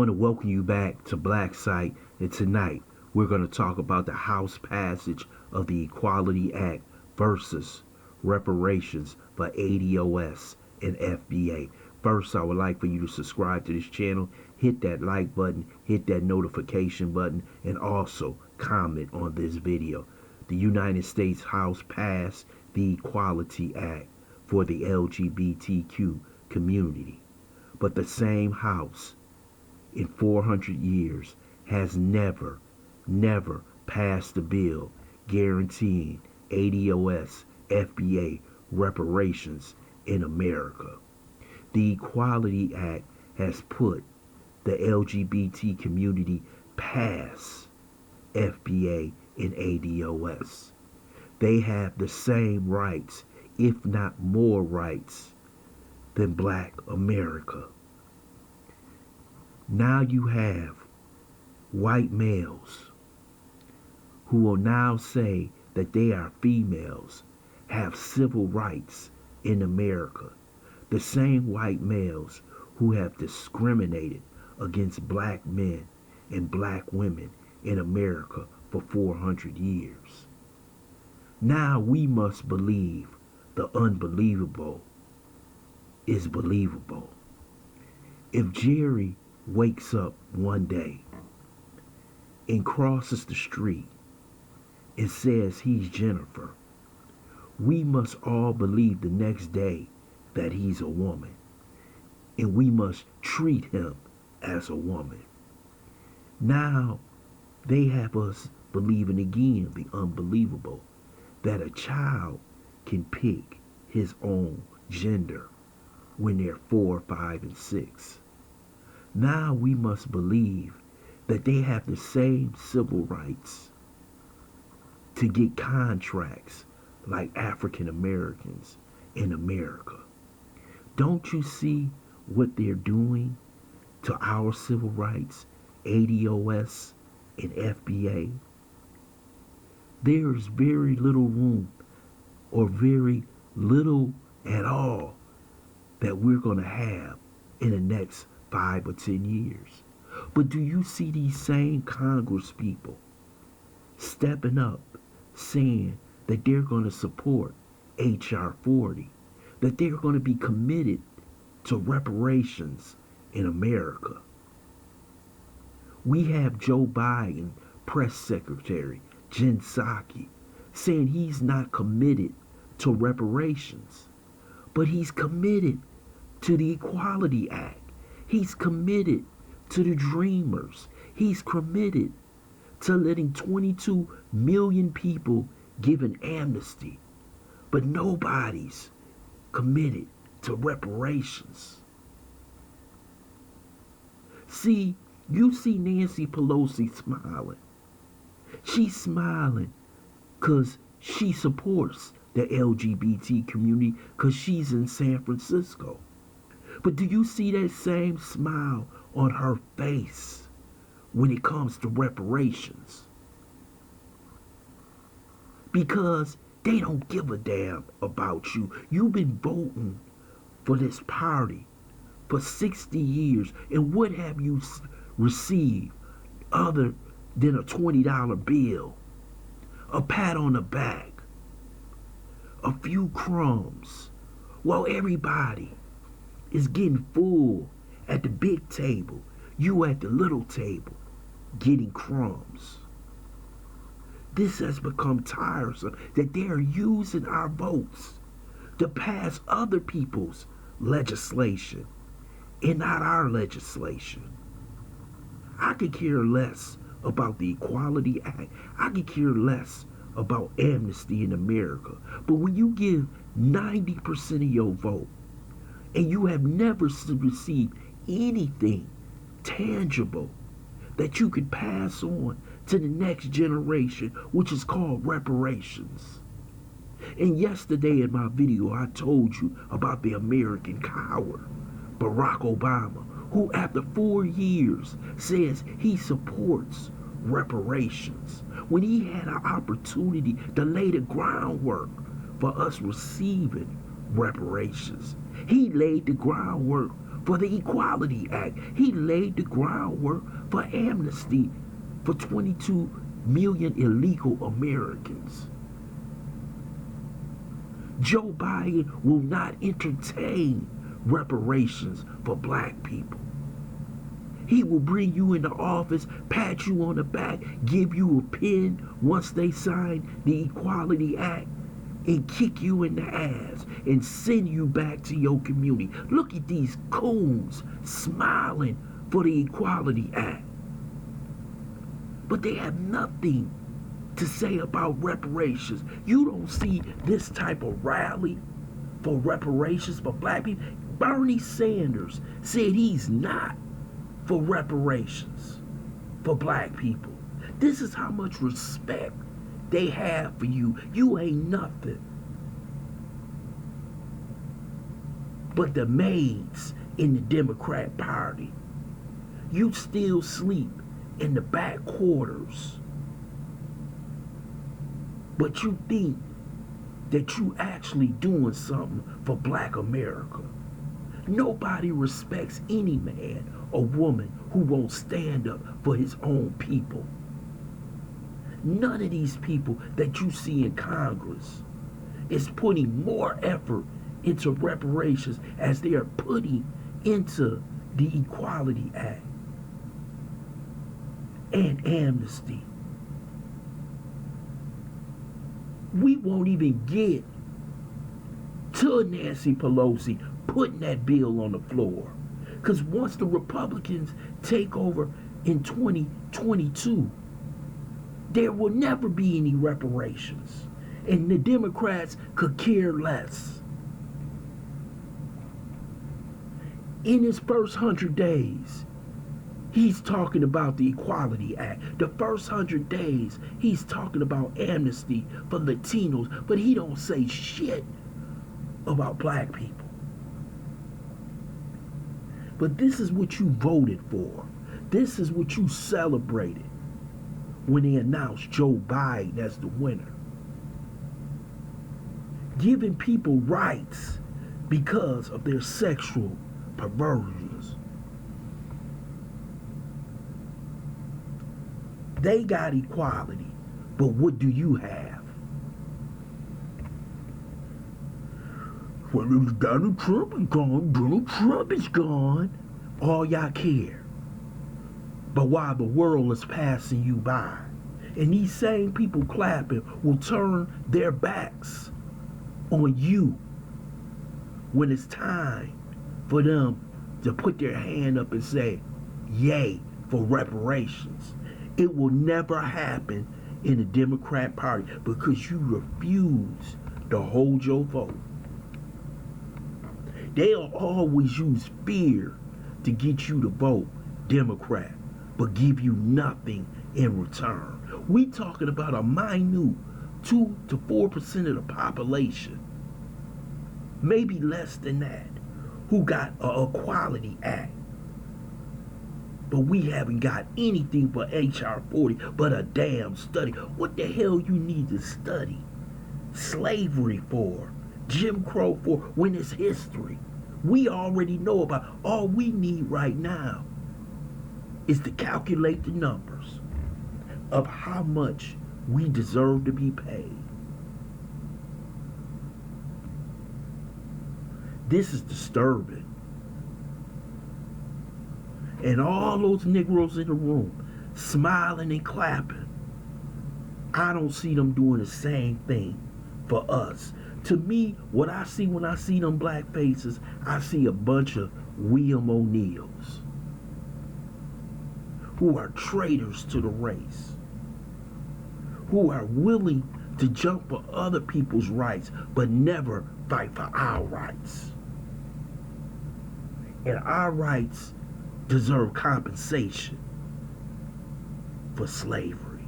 want to welcome you back to Black Site, and tonight we're going to talk about the House passage of the Equality Act versus reparations for ADOS and FBA. First, I would like for you to subscribe to this channel, hit that like button, hit that notification button, and also comment on this video. The United States House passed the Equality Act for the LGBTQ community, but the same House in 400 years has never passed a bill guaranteeing ADOS, FBA reparations in America. The Equality Act has put the LGBT community past FBA and ADOS. They have the same rights, if not more rights, than Black America. Now you have white males who will now say that they are females, have civil rights in America. The same white males who have discriminated against black men and black women in America for 400 years. Now we must believe the unbelievable is believable. If Jerry wakes up one day and crosses the street and says he's Jennifer, we must all believe the next day that he's a woman, and we must treat him as a woman. Now they have us believing again the unbelievable, that a child can pick his own gender when they're 4, 5, and 6. Now we must believe that they have the same civil rights to get contracts like African Americans in America. Don't you see what they're doing to our civil rights, ADOS and FBA? There is very little room, or very little at all, that we're going to have in the next 5 or 10 years. But do you see these same Congress people stepping up, saying that they're going to support H.R. 40, that they're going to be committed to reparations in America? We have Joe Biden, Press Secretary Jen Psaki, saying he's not committed to reparations, but he's committed to the Equality Act. He's committed to the Dreamers. He's committed to letting 22 million people give an amnesty, but nobody's committed to reparations. See, you see Nancy Pelosi smiling. She's smiling because she supports the LGBT community because she's in San Francisco. But do you see that same smile on her face when it comes to reparations? Because they don't give a damn about you. You've been voting for this party for 60 years, and what have you received other than a $20 bill, a pat on the back, a few crumbs, while everybody is getting full at the big table, you at the little table getting crumbs? This has become tiresome, that they are using our votes to pass other people's legislation and not our legislation. I could care less about the Equality Act. I could care less about amnesty in America. But when you give 90% of your vote and you have never received anything tangible that you could pass on to the next generation, which is called reparations. And yesterday in my video, I told you about the American coward, Barack Obama, who after 4 years says he supports reparations, when he had an opportunity to lay the groundwork for us receiving reparations. He laid the groundwork for the Equality Act. He laid the groundwork for amnesty for 22 million illegal Americans. Joe Biden will not entertain reparations for black people. He will bring you into office, pat you on the back, give you a pin once they sign the Equality Act, and kick you in the ass and send you back to your community. Look at these coons smiling for the Equality Act. But they have nothing to say about reparations. You don't see this type of rally for reparations for black people. Bernie Sanders said he's not for reparations for black people. This is how much respect they have for you. You ain't nothing but the maids in the Democrat Party. You still sleep in the back quarters, but you think that you actually doing something for black America. Nobody respects any man or woman who won't stand up for his own people. None of these people that you see in Congress is putting more effort into reparations as they are putting into the Equality Act and amnesty. We won't even get to Nancy Pelosi putting that bill on the floor. Because once the Republicans take over in 2022, there will never be any reparations. And the Democrats could care less. In his first 100 days, he's talking about the Equality Act. The first 100 days, he's talking about amnesty for Latinos, but he don't say shit about black people. But this is what you voted for. This is what you celebrated when they announced Joe Biden as the winner. Giving people rights because of their sexual perversions. They got equality, but what do you have? Well, Donald Trump is gone. Donald Trump is gone. All y'all care. But while the world is passing you by, and these same people clapping will turn their backs on you when it's time for them to put their hand up and say, yay for reparations. It will never happen in the Democrat Party because you refuse to hold your vote. They'll always use fear to get you to vote Democrat, but give you nothing in return. We talking about a minute 2 to 4% of the population, maybe less than that, who got an Equality Act. But we haven't got anything for HR 40 but a damn study. What the hell you need to study slavery for? Jim Crow for when it's history? We already know about. All we need right now is to calculate the numbers of how much we deserve to be paid. This is disturbing. And all those Negroes in the room smiling and clapping, I don't see them doing the same thing for us. To me, what I see when I see them black faces, I see a bunch of William O'Neills who are traitors to the race, who are willing to jump for other people's rights but never fight for our rights. And our rights deserve compensation for slavery.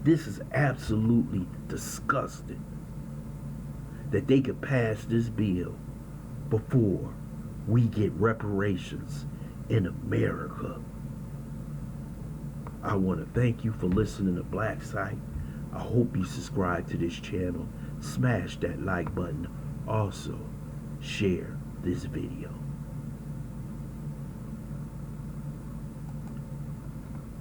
This is absolutely disgusting that they could pass this bill before we get reparations in America. I want to thank you for listening to Black Site. I hope you subscribe to this channel. Smash that like button. Also, share this video.